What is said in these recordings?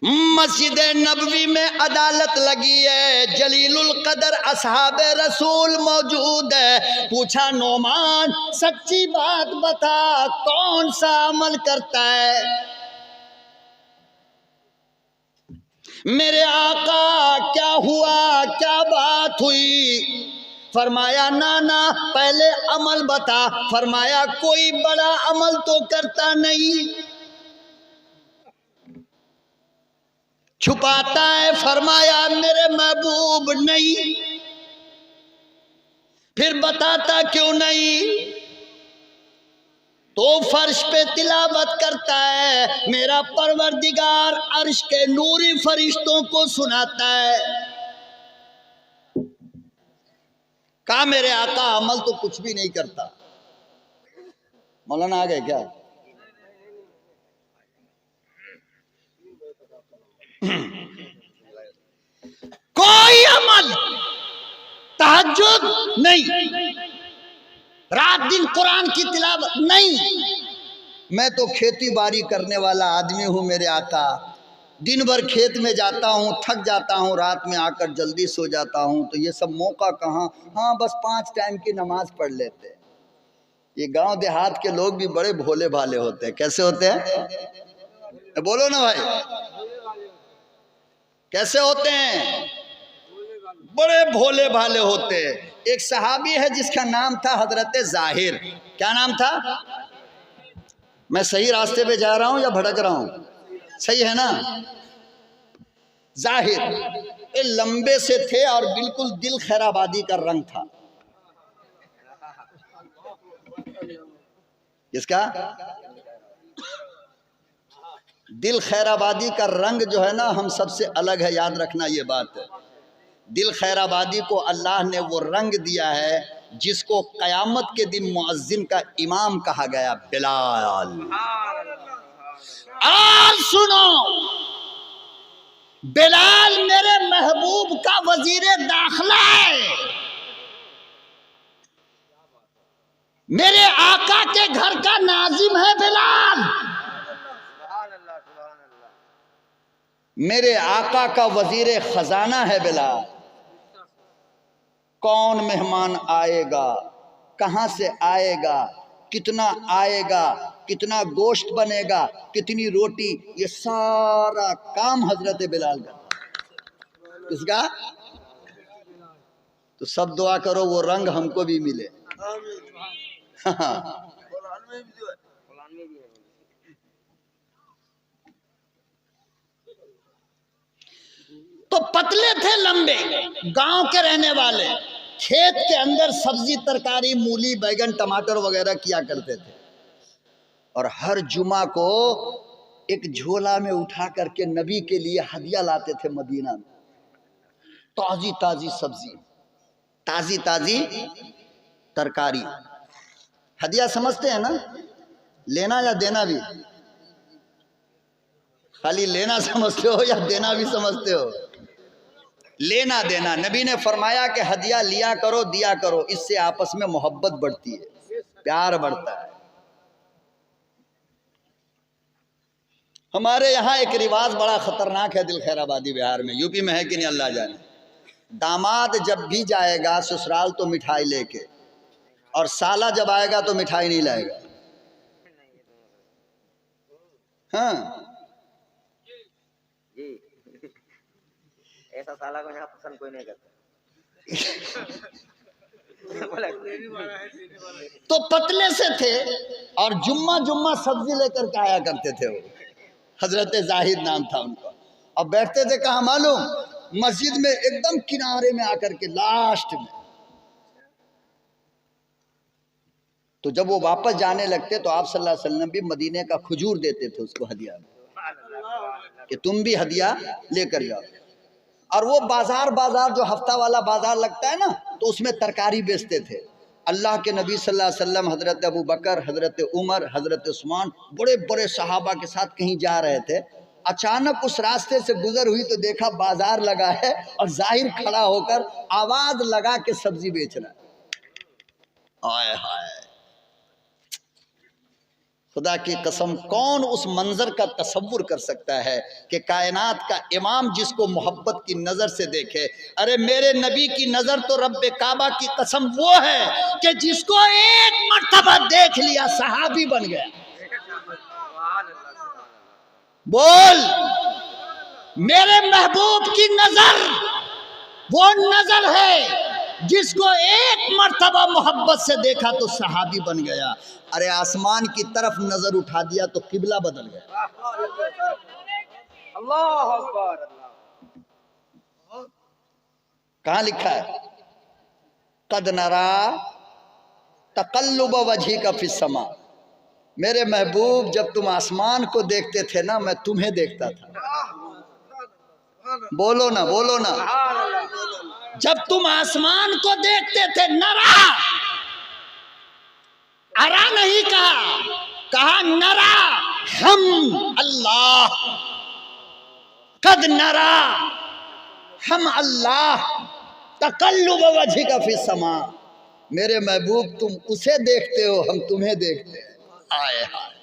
मस्जिद नबवी में अदालत लगी है, जलीलुल कदर असहाबे रसूल मौजूद है। पूछा नोमान सच्ची बात बता, कौन सा अमल करता है? मेरे आका क्या हुआ, क्या बात हुई? फरमाया नाना पहले अमल बता। फरमाया कोई बड़ा अमल तो करता नहीं, छुपाता है। फरमाया मेरे महबूब नहीं। फिर बताता क्यों नहीं? तो फर्श पे तिलावत करता है, मेरा परवरदिगार अर्श के नूरी फरिश्तों को सुनाता है। कहा मेरे आका अमल तो कुछ भी नहीं करता। मौलाना आ गए क्या? कोई अमल, तहज्जुद नहीं, रात दिन कुरान की तिलावत नहीं। मैं तो खेती बाड़ी करने वाला आदमी हूं मेरे आका, दिन भर खेत में जाता हूं, थक जाता हूं, रात में आकर जल्दी सो जाता हूं, तो ये सब मौका कहाँ? हाँ बस 5 टाइम की नमाज पढ़ लेते हैं। ये गांव देहात के लोग भी बड़े भोले भाले होते हैं। कैसे होते हैं? बोलो ना भाई, कैसे होते हैं? बड़े भोले भाले होते हैं। एक सहाबी है जिसका नाम था हजरत जाहिर। क्या नाम था? मैं सही रास्ते पे जा रहा हूं या भटक रहा हूं? सही है ना? जाहिर ये लंबे से थे और बिल्कुल दिल खैराबादी का रंग था। किसका? दिल खैराबादी का रंग जो है ना हम सबसे अलग है, याद रखना ये बात है। दिल खैराबादी को अल्लाह ने वो रंग दिया है जिसको कयामत के दिन मुअज्जिन का इमाम कहा गया, बिलाल। आज सुनो, बिलाल मेरे महबूब का वजीरे दाखिला है। मेरे आका के घर का नाजिम है बिलाल। मेरे आका का वजीरे खजाना है बिलाल। कौन मेहमान आएगा, कहां से आएगा, कितना आएगा, कितना गोश्त बनेगा, कितनी रोटी, ये सारा काम हजरत बिलाल का। किसका? तो सब दुआ करो वो रंग हमको भी मिले। तो पतले थे, लंबे, गांव के रहने वाले, खेत के अंदर सब्जी तरकारी मूली बैगन टमाटर वगैरह किया करते थे। और हर जुमा को एक झोला में उठा करके नबी के लिए हदिया लाते थे मदीना में। ताजी ताजी सब्जी, ताजी ताजी तरकारी। हदिया समझते हैं ना? लेना या देना भी? खाली लेना समझते हो या देना भी समझते हो? लेना देना। नबी ने फरमाया कि हदिया लिया करो, दिया करो, इससे आपस में मोहब्बत बढ़ती है, प्यार बढ़ता है। हमारे यहाँ एक रिवाज बड़ा खतरनाक है दिल खैराबादी बिहार में, यूपी में है कि नहीं अल्लाह जाने। दामाद जब भी जाएगा ससुराल तो मिठाई लेके, और साला जब आएगा तो मिठाई नहीं लाएगा। हाँ ऐसा साला को यहाँ पसंद कोई नहीं करता। तो पतले से थे और जुम्मा जुम्मा सब्जी लेकर के आया करते थे वो। हजरत जाहिद नाम था उनका। अब बैठते थे कहाँ मालूम? मस्जिद में एकदम किनारे में आकर के लास्ट में। तो जब वो वापस जाने लगते तो आप सल्लल्लाहु अलैहि वसल्लम भी मदीने का खजूर देते थे उसको हदिया में, कि तुम भी हदिया लेकर जाओ। और वो बाजार जो हफ्ता वाला बाजार लगता है ना, तो उसमें तरकारी बेचते थे। अल्लाह के नबी सल्लल्लाहु अलैहि वसल्लम, हजरत अबू बकर, हजरत उमर, हजरत उस्मान, बड़े बड़े सहाबा के साथ कहीं जा रहे थे। अचानक उस रास्ते से गुजर हुई तो देखा बाजार लगा है और जाहिर खड़ा होकर आवाज लगा के सब्जी बेच रहा है। हाय हाय, खुदा की कसम, कौन उस मंजर का तसव्वुर कर सकता है कि कायनात का इमाम जिसको मोहब्बत की नज़र से देखे। अरे मेरे नबी की नज़र तो रब्बे काबा की कसम वो है कि जिसको एक मर्तबा देख लिया सहाबी बन गया। बोल, मेरे महबूब की नज़र वो नज़र है जिसको एक मर्तबा मोहब्बत से देखा तो सहाबी बन गया। अरे आसमान की तरफ नजर उठा दिया तो किबला बदल गया। अल्लाह अकबर। कहां लिखा है? कद नरा तकल्लुब वजही का फिस समा। मेरे महबूब, जब तुम आसमान को देखते थे ना, मैं तुम्हें देखता था। बोलो ना, बोलो ना। जब तुम आसमान को देखते थे, नरा, अरा नहीं कहा, कहा नरा हम अल्लाह। कद नरा हम अल्लाह तकल्लुब वजही का फिस समा। मेरे महबूब, तुम उसे देखते हो, हम तुम्हें देखते हैं। आए हाय।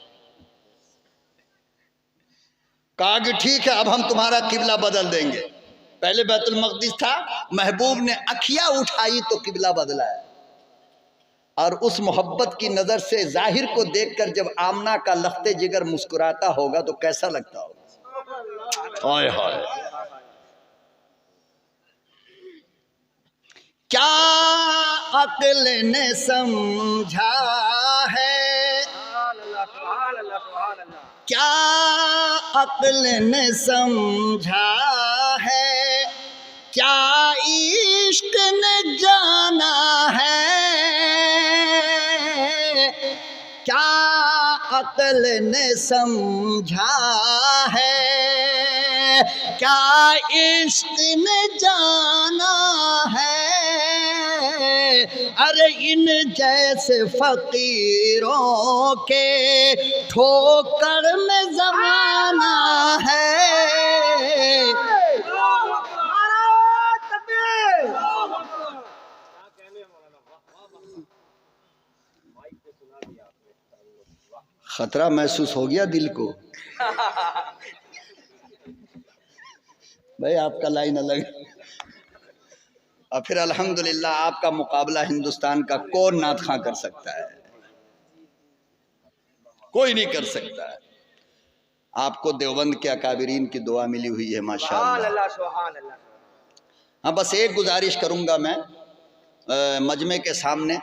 कहा कि ठीक है, अब हम तुम्हारा किबला बदल देंगे। पहले बैतुल मक़दिस था, महबूब ने अखियां उठाई तो किबला बदला है। और उस मोहब्बत की नजर से जाहिर को देखकर जब आमना का लख्ते जिगर मुस्कुराता होगा तो कैसा लगता होगा। हाय हाय। क्या अक्ल ने समझा है, क्या अक्ल ने समझा है, क्या इश्क ने जाना है, क्या अक्ल ने समझा है, क्या इश्क ने जाना है। अरे इन जैसे फकीरों के ठोकर में जमाना है। खतरा महसूस हो गया दिल को। भाई आपका लाइन अलग। और फिर अल्हम्दुलिल्लाह आपका मुकाबला हिंदुस्तान का कौन नात खां कर सकता है? कोई नहीं कर सकता है। आपको देवबंद के अकाबिरीन की दुआ मिली हुई है माशाअल्लाह। हाँ, बस एक गुजारिश करूंगा मैं मजमे के सामने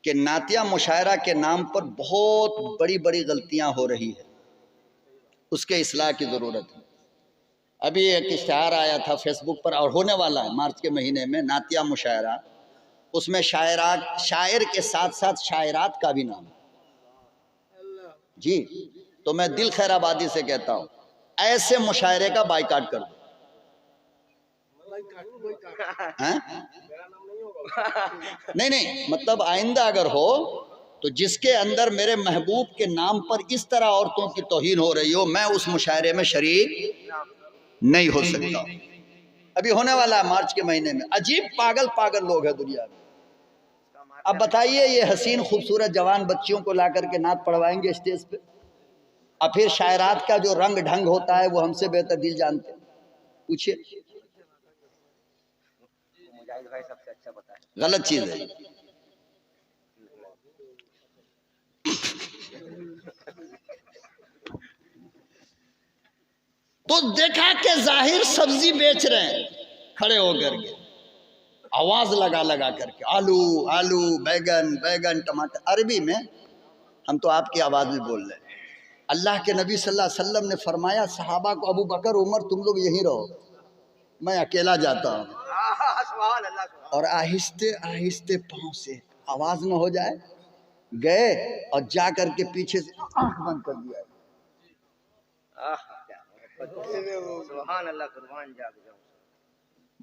कि नातिया मुशायरा के नाम पर बहुत बड़ी बड़ी गलतियां हो रही है, उसके इस्लाह की ज़रूरत है। अभी एक इश्तिहार आया था फेसबुक पर और होने वाला है मार्च के महीने में नातिया मुशायरा। उसमें शायर के साथ साथ शायरात का भी नाम जी। तो मैं दिल खैराबादी से कहता हूँ, ऐसे मुशायरे का बाइकाट कर दो। नहीं नहीं, मतलब आइंदा अगर हो तो जिसके अंदर मेरे महबूब के नाम पर इस तरह औरतों की तौहीन हो रही हो, मैं उस मुशायरे में शरीक नहीं हो सकता। अभी होने वाला है मार्च के महीने में। अजीब पागल पागल लोग हैं दुनिया में। अब बताइए, ये हसीन खूबसूरत जवान बच्चियों को ला करके नात पढ़वाएंगे स्टेज पे, और फिर शायरात का जो रंग ढंग होता है वो हमसे बेहतर दिल जानते हैं। पूछिए, भाई सबसे अच्छा बता है। गलत चीज है। तो देखा कि जाहिर सब्जी बेच रहे हैं खड़े होकर के, आवाज लगा लगा करके, आलू आलू, बैगन बैगन, टमाटर। अरबी में हम तो आपकी आवाज में बोल रहे हैं। अल्लाह के नबी सल्लल्लाहु अलैहि वसल्लम ने फरमाया सहाबा को, अबू बकर उमर तुम लोग यहीं रहो, मैं अकेला जाता हूँ। और आहिस्ते आहिस्ते पांव से आवाज न हो जाए, गए और जा करके पीछे से आंख बंद कर दिया।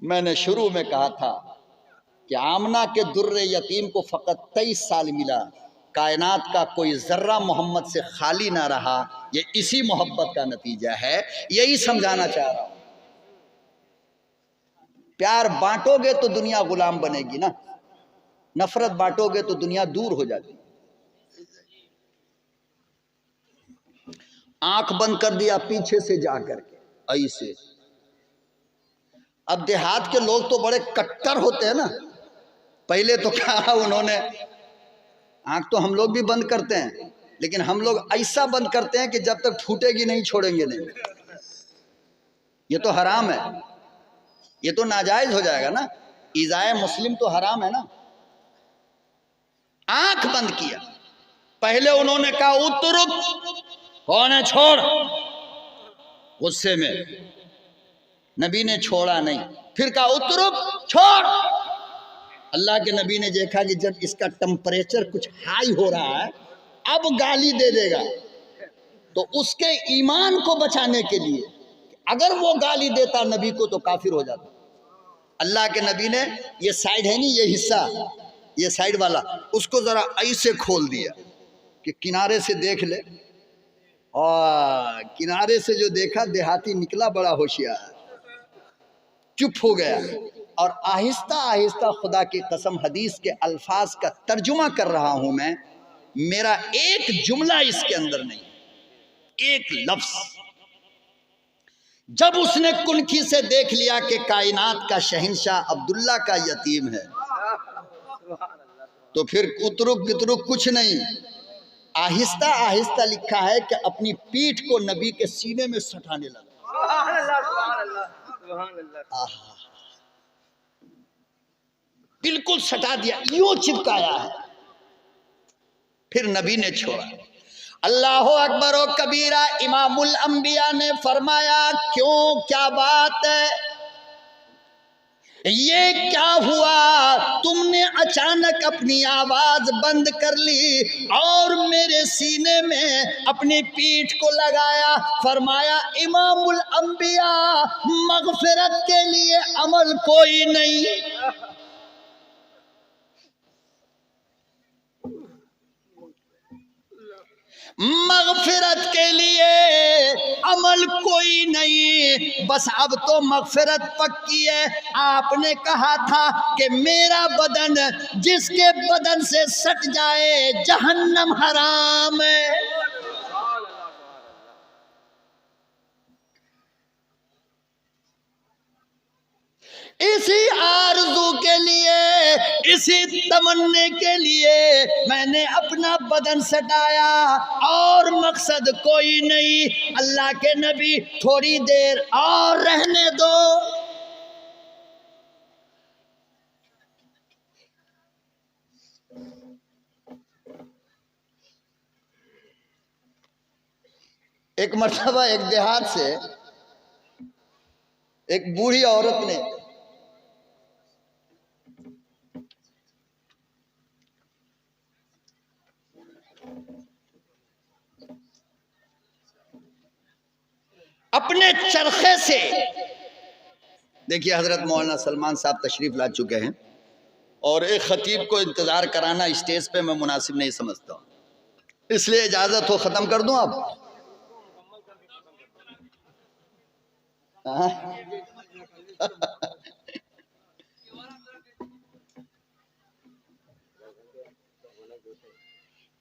मैंने शुरू में कहा था कि आमना के दुर्रे यतीम को फकत 23 साल मिला, कायनात का कोई जर्रा मोहम्मद से खाली ना रहा। ये इसी मोहब्बत का नतीजा है। यही समझाना चाह रहा हूं। प्यार बांटोगे तो दुनिया गुलाम बनेगी ना, नफरत बांटोगे तो दुनिया दूर हो जाती। आंख बंद कर दिया पीछे से जा करके ऐसे। अब देहात के लोग तो बड़े कट्टर होते हैं ना, पहले तो क्या उन्होंने, आंख तो हम लोग भी बंद करते हैं, लेकिन हम लोग ऐसा बंद करते हैं कि जब तक फूटेगी नहीं छोड़ेंगे नहीं। ये तो हराम है, ये तो नाजायज हो जाएगा ना, इज़ाए मुस्लिम तो हराम है ना। आंख बंद किया, पहले उन्होंने कहा उतरुक, कौन है छोड़, गुस्से में नबी ने छोड़ा नहीं, फिर कहा उतरुक छोड़। अल्लाह के नबी ने देखा कि जब इसका टेम्परेचर कुछ हाई हो रहा है, अब गाली दे देगा, तो उसके ईमान को बचाने के लिए, अगर वो गाली देता नबी को तो काफिर हो जाता। अल्लाह के नबी ने ये साइड है नहीं, ये हिस्सा, ये साइड वाला, उसको जरा ऐसे खोल दिया कि किनारे से देख ले, और किनारे से जो देखा देहाती निकला बड़ा होशियार, चुप हो गया और आहिस्ता आहिस्ता, खुदा की कसम हदीस के अल्फाज का तर्जुमा कर रहा हूं मैं, मेरा एक जुमला इसके अंदर नहीं, एक लफ्ज। जब उसने कुनखी से देख लिया कि कायनात का शहंशाह अब्दुल्ला का यतीम है, तो फिर उतरुक गितरुक कुछ नहीं, आहिस्ता आहिस्ता लिखा है कि अपनी पीठ को नबी के सीने में सटाने लगा। बिल्कुल सटा दिया, यूं चिपकाया है, फिर नबी ने छोड़ा। अल्लाह अकबर ओ कबीरा। इमामुल अंबिया ने फरमाया क्यों, क्या बात है, ये क्या हुआ, तुमने अचानक अपनी आवाज बंद कर ली और मेरे सीने में अपनी पीठ को लगाया। फरमाया इमामुल अंबिया, मगफिरत के लिए अमल कोई नहीं, मगफिरत के लिए अमल कोई नहीं, बस अब तो मगफिरत पक्की है। आपने कहा था कि मेरा बदन जिसके बदन से सट जाए जहन्नम हराम है। इसी आरज़ू के लिए, इसी तमन्ने के लिए मैंने अपना बदन सटाया और मकसद कोई नहीं। अल्लाह के नबी थोड़ी देर और रहने दो। एक मर्तबा एक देहात से एक बूढ़ी औरत ने अपने चरखे से, देखिए हजरत मौलाना सलमान साहब तशरीफ ला चुके हैं और एक खतीब को इंतजार कराना स्टेज पे मैं मुनासिब नहीं समझता, इसलिए इजाजत हो खत्म कर दूं अब।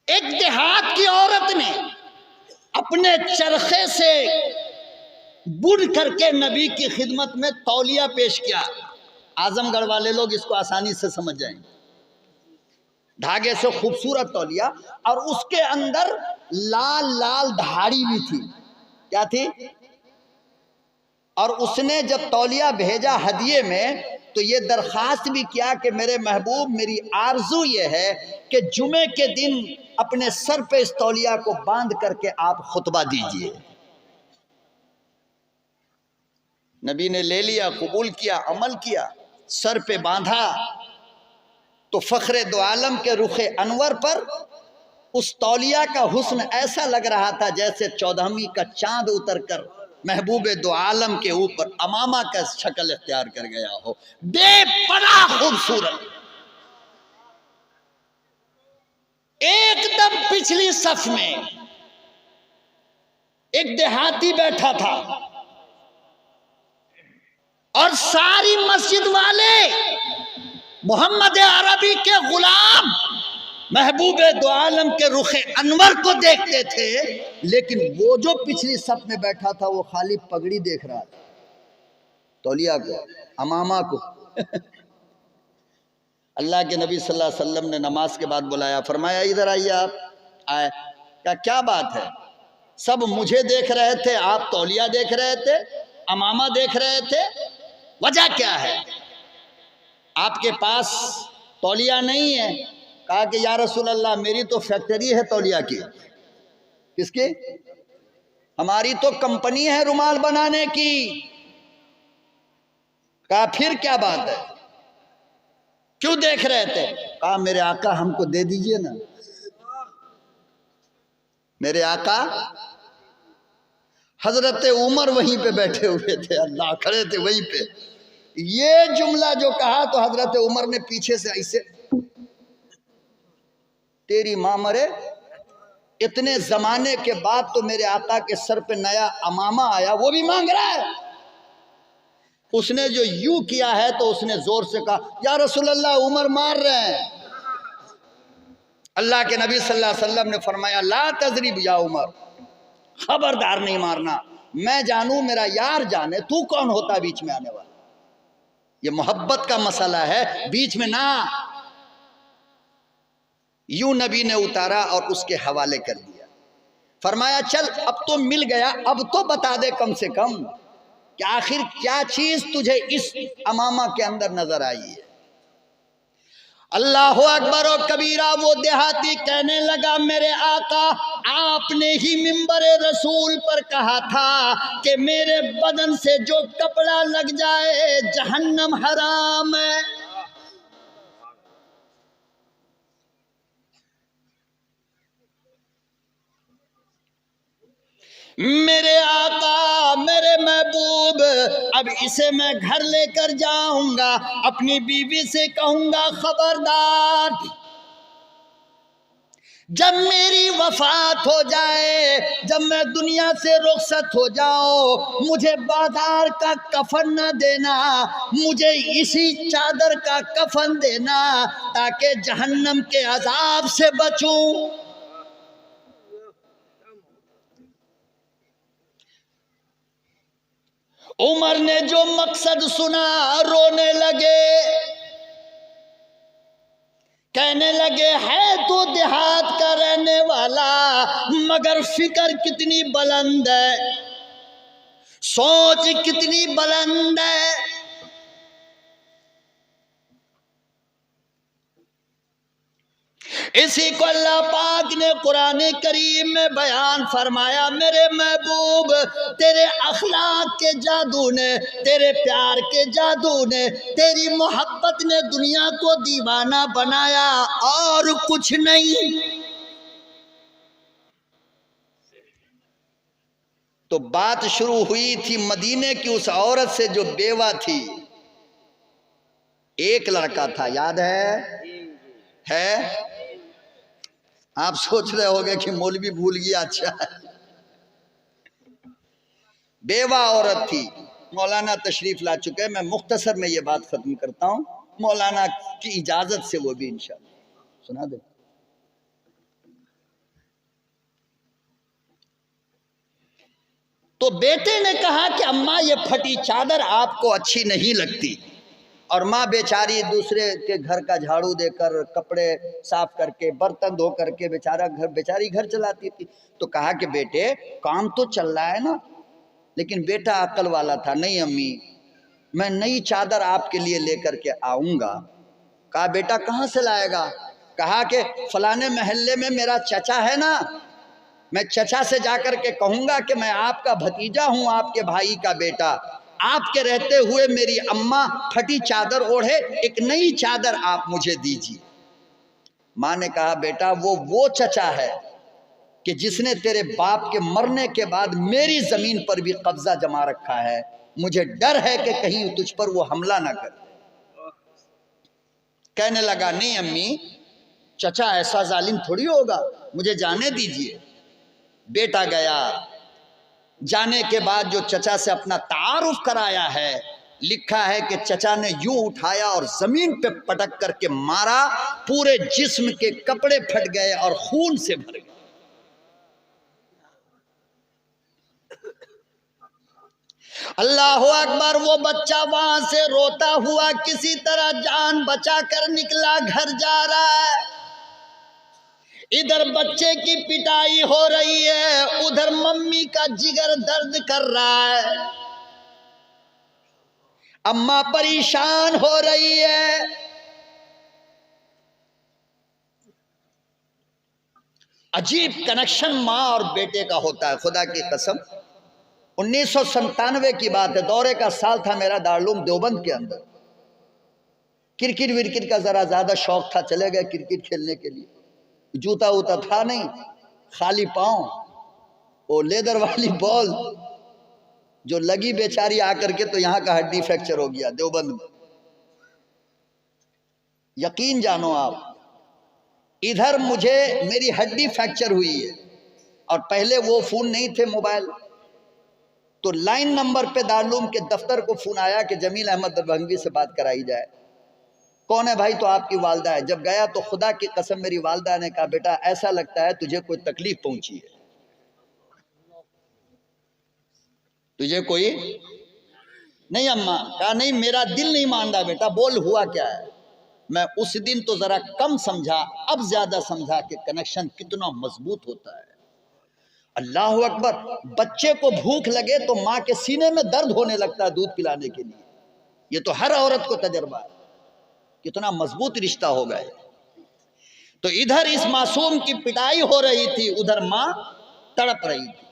एक देहात की औरत ने अपने चरखे से बुन करके नबी की खिदमत में तौलिया पेश किया। आजमगढ़ वाले लोग इसको आसानी से समझ जाएंगे। धागे से खूबसूरत तौलिया और उसके अंदर लाल लाल धाड़ी भी थी। क्या थी? और उसने जब तौलिया भेजा हदिये में तो ये दरखास्त भी किया कि मेरे महबूब, मेरी आरजू ये है कि जुमे के दिन अपने सर पे इस तौलिया को बांध करके आप खुतबा दीजिए। नबी ने ले लिया, कबूल किया, अमल किया, सर पे बांधा तो फखरे दो आलम के रुखे अनवर पर उस तौलिया का हुस्न ऐसा लग रहा था जैसे 14वीं का चांद उतरकर महबूबे दो आलम के ऊपर अमामा का शक्ल इख्तियार कर गया हो। बेपनाह खूबसूरत, एकदम पिछली सफ में एक देहाती बैठा था और सारी मस्जिद वाले मोहम्मद अरबी के गुलाम महबूब दो आलम के रुखे अनवर को देखते थे, लेकिन वो जो पिछली सफ में बैठा था वो खाली पगड़ी देख रहा था, तौलिया को, अमामा को। अल्लाह के नबी सल्लल्लाहु अलैहि वसल्लम ने नमाज के बाद बुलाया, फरमाया इधर आइए। आप आए, क्या बात है? सब मुझे देख रहे थे, आप तौलिया देख रहे थे, अमामा देख रहे थे, वजह क्या है? आपके पास तौलिया नहीं है? कहा कि या रसूल अल्लाह, मेरी तो फैक्ट्री है तौलिया की। किसकी? हमारी तो कंपनी है रुमाल बनाने की। कहा फिर क्या बात है, क्यों देख रहे थे? कहा मेरे आका हमको दे दीजिए ना। मेरे आका हजरत उमर वहीं पे बैठे हुए थे, अल्लाह खड़े थे वहीं पे। ये जुमला जो कहा तो हजरत उमर ने पीछे से ऐसे, तेरी मां मरे, इतने जमाने के बाद तो मेरे आका के सर पे नया अमामा आया, वो भी मांग रहा है। उसने जो यूं किया है तो उसने जोर से कहा या रसूल अल्लाह, उमर मार रहे हैं। अल्लाह के नबी सल्लल्लाहु अलैहि वसल्लम ने फरमाया ला तजरिब या उमर, खबरदार नहीं मारना। मैं जानूं, मेरा यार जाने, तू कौन होता बीच में आने वाला? ये मोहब्बत का मसला है, बीच में ना। यूं नबी ने उतारा और उसके हवाले कर दिया। फरमाया चल अब तो मिल गया, अब तो बता दे कम से कम कि आखिर क्या चीज तुझे इस अमामा के अंदर नजर आई है। अल्लाह अकबर और कबीरा। वो देहाती कहने लगा मेरे आका, आपने ही मिंबरे रसूल पर कहा था कि मेरे बदन से जो कपड़ा लग जाए जहन्नम हराम है। मेरे आका, मेरे महबूब, अब इसे मैं घर लेकर जाऊंगा, अपनी बीवी से कहूंगा खबरदार, जब मेरी वफात हो जाए, जब मैं दुनिया से रुखसत हो जाऊं, मुझे बाजार का कफन न देना, मुझे इसी चादर का कफन देना ताकि जहन्नम के अजाब से बचूं। उमर ने जो मकसद सुना रोने लगे, कहने लगे है तो देहात का रहने वाला, मगर फिक्र कितनी बुलंद है, सोच कितनी बुलंद है। इसी को अल्लाह पाक ने कुरान करीम में बयान फरमाया, मेरे महबूब तेरे अखलाक के जादू ने, तेरे प्यार के जादू ने, तेरी मोहब्बत ने दुनिया को दीवाना बनाया और कुछ नहीं। तो बात शुरू हुई थी मदीने की उस औरत से जो बेवा थी। एक लड़का था, याद है? आप सोच रहे होंगे कि मौलवी भूल गया। अच्छा, बेवा औरत थी। मौलाना तशरीफ ला चुके हैं, मैं मुख्तसर में ये बात खत्म करता हूं, मौलाना की इजाजत से वो भी इंशाअल्लाह सुना दे। तो बेटे ने कहा कि अम्मा ये फटी चादर आपको अच्छी नहीं लगती, और माँ बेचारी दूसरे के घर का झाड़ू देकर, कपड़े साफ करके, बर्तन धो करके बेचारी घर चलाती थी। तो कहा कि बेटे काम तो चल रहा है ना। लेकिन बेटा अक्ल वाला था, नहीं अम्मी मैं नई चादर आपके लिए लेकर के आऊंगा। कहा बेटा कहाँ से लाएगा? कहा कि फलाने महल्ले में मेरा चचा है ना, मैं चचा से जाकर के कहूंगा कि मैं आपका भतीजा हूं, आपके भाई का बेटा, आपके रहते हुए मेरी अम्मा फटी चादर ओढ़े, एक नई चादर आप मुझे दीजिए। माँ ने कहा बेटा वो चचा है कि जिसने तेरे बाप के मरने के बाद मेरी जमीन पर भी कब्जा जमा रखा है, मुझे डर है कि कहीं तुझ पर वो हमला ना कर। कहने लगा नहीं अम्मी, चचा ऐसा जालिम थोड़ी होगा, मुझे जाने दीजिए। बेटा गया, जाने के बाद जो चचा से अपना तारुफ कराया है, लिखा है कि चचा ने यूं उठाया और जमीन पे पटक करके मारा, पूरे जिस्म के कपड़े फट गए और खून से भर गए। अल्लाह अकबर। वो बच्चा वहां से रोता हुआ किसी तरह जान बचा कर निकला, घर जा रहा है। इधर बच्चे की पिटाई हो रही है, उधर मम्मी का जिगर दर्द कर रहा है, अम्मा परेशान हो रही है। अजीब कनेक्शन माँ और बेटे का होता है, खुदा की कसम। 1997 की बात है, दौरे का साल था मेरा दारुल देवबंद के अंदर। क्रिकेट विरकेट का जरा ज्यादा शौक था, चले गए क्रिकेट खेलने के लिए। जूता वूता था नहीं, खाली पांव, वो लेदर वाली बॉल जो लगी बेचारी आकर के, तो यहां का हड्डी फ्रैक्चर हो गया देवबंद में। यकीन जानो आप, इधर मुझे मेरी हड्डी फ्रैक्चर हुई है, और पहले वो फोन नहीं थे मोबाइल, तो लाइन नंबर पे दारुल के दफ्तर को फोन आया कि जमील अहमद दरभंगी से बात कराई जाए। कौन है भाई? तो आपकी वालदा है। जब गया तो खुदा की कसम मेरी वालदा ने कहा, बेटा ऐसा लगता है तुझे कोई तकलीफ पहुंची है। तुझे कोई? नहीं अम्मा। कहा नहीं, मेरा दिल नहीं मान रहा बेटा, बोल हुआ क्या है। मैं उस दिन तो जरा कम समझा, अब ज्यादा समझा कि कनेक्शन कितना मजबूत होता है। अल्लाह अकबर। बच्चे को भूख लगे तो माँ के सीने में दर्द होने लगता है दूध पिलाने के लिए। ये तो हर औरत को तजर्बा है, कितना मजबूत रिश्ता हो गए। तो इधर इस मासूम की पिटाई हो रही थी, उधर माँ तड़प रही थी।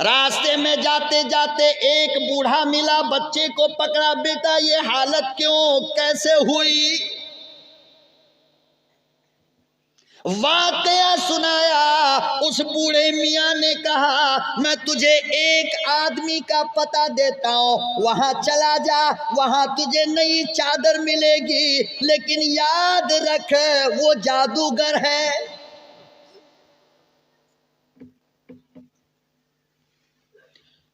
रास्ते में जाते जाते एक बूढ़ा मिला, बच्चे को पकड़ा, बेटा ये हालत क्यों, कैसे हुई? वाकया सुनाया। उस बूढ़े मियाँ ने कहा, मैं तुझे एक आदमी का पता देता हूँ, वहां चला जा, वहां तुझे नई चादर मिलेगी, लेकिन याद रख वो जादूगर है।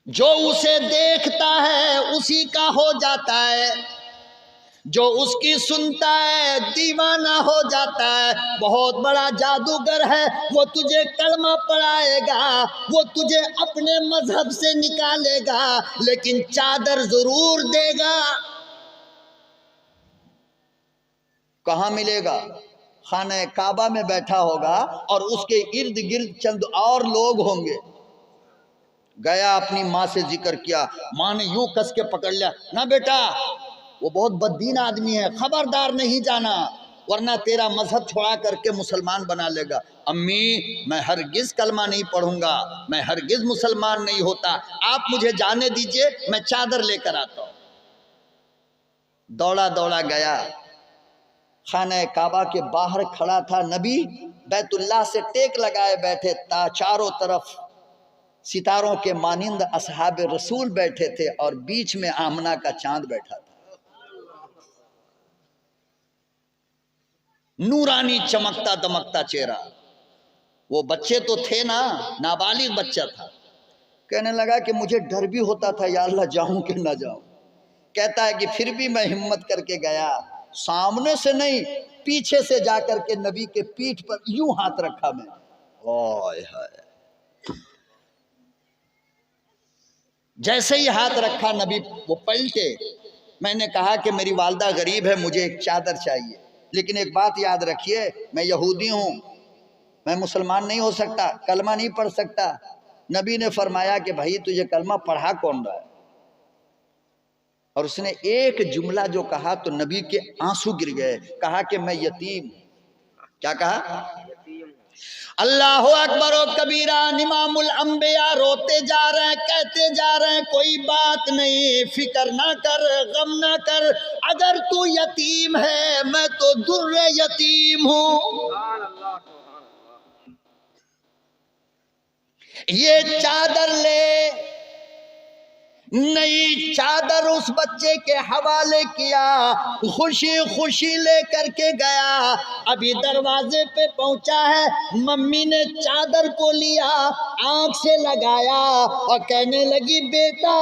जो उसे देखता है उसी का हो जाता है, जो उसकी सुनता है दीवाना हो जाता है। बहुत बड़ा जादूगर है, वो तुझे कलमा पढ़ाएगा, वो तुझे अपने मजहब से निकालेगा, लेकिन चादर जरूर देगा। कहाँ मिलेगा? खाने काबा में बैठा होगा और उसके इर्द गिर्द चंद और लोग होंगे। गया, अपनी माँ से जिक्र किया, माँ ने यूं कस के पकड़ लिया, ना बेटा वो बहुत बददीन आदमी है, खबरदार नहीं जाना, वरना तेरा मजहब छोड़ा करके मुसलमान बना लेगा। अम्मी मैं हरगिज कलमा नहीं पढ़ूंगा, मैं हरगिज मुसलमान नहीं होता, आप मुझे जाने दीजिए, मैं चादर लेकर आता हूं। दौड़ा दौड़ा गया, खाने काबा के बाहर खड़ा था नबी, बैतुल्लाह से टेक लगाए बैठे था, चारों तरफ सितारों के मानिंद असहाब रसूल बैठे थे, और बीच में आमना का चांद बैठा था, नूरानी चमकता दमकता चेहरा। वो बच्चे तो थे ना, नाबालिग बच्चा था। कहने लगा कि मुझे डर भी होता था, या अल्लाह जाऊं कि ना जाऊं। कहता है कि फिर भी मैं हिम्मत करके गया, सामने से नहीं पीछे से जाकर के नबी के पीठ पर यूं हाथ रखा मैं। ओए हाय, जैसे ही हाथ रखा नबी वो पलटे। मैंने कहा कि मेरी वालदा गरीब है, मुझे एक चादर चाहिए, लेकिन एक बात याद रखिए, मैं यहूदी हूं, मैं मुसलमान नहीं हो सकता, कलमा नहीं पढ़ सकता। नबी ने फरमाया कि भाई तुझे कलमा पढ़ा कौन रहा है? और उसने एक जुमला जो कहा तो नबी के आंसू गिर गए। कहा कि मैं यतीम। क्या कहा? अल्लाह अकबर व कबीरा। इमामुल अंबिया रोते जा रहे हैं, कहते जा रहे हैं, कोई बात नहीं, फिक्र ना कर, गम ना कर, अगर तू यतीम है मैं तो दुर्रे यतीम हूं। ये चादर ले, नई चादर उस बच्चे के हवाले किया, खुशी खुशी लेकर के गया। अभी दरवाजे पे पहुंचा है, मम्मी ने चादर को लिया, आंख से लगाया और कहने लगी, बेटा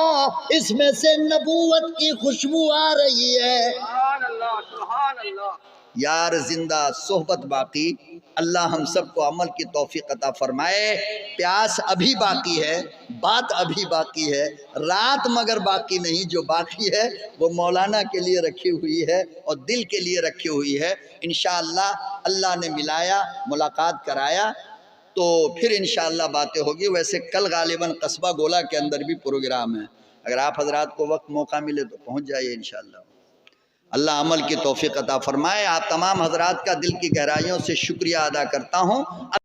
इसमें से नबूवत की खुशबू आ रही है। सुभान अल्लाह, सुभान अल्लाह। यार जिंदा सोहबत बाकी। अल्लाह हम सबको अमल की तौफीक अता फरमाए। प्यास अभी बाकी है, बात अभी बाकी है, रात मगर बाकी नहीं। जो बाकी है वो मौलाना के लिए रखी हुई है और दिल के लिए रखी हुई है। इंशाअल्लाह अल्लाह ने मिलाया, मुलाकात कराया तो फिर इंशाअल्लाह बातें होगी। वैसे कल गालिबन कस्बा गोला के अंदर भी प्रोग्राम है, अगर आप हजरात को वक्त मौका मिले तो पहुँच जाइए इंशाअल्लाह। अल्लाह अमल की तौफीक अता फरमाए। आप तमाम हजरात का दिल की गहराइयों से शुक्रिया अदा करता हूँ।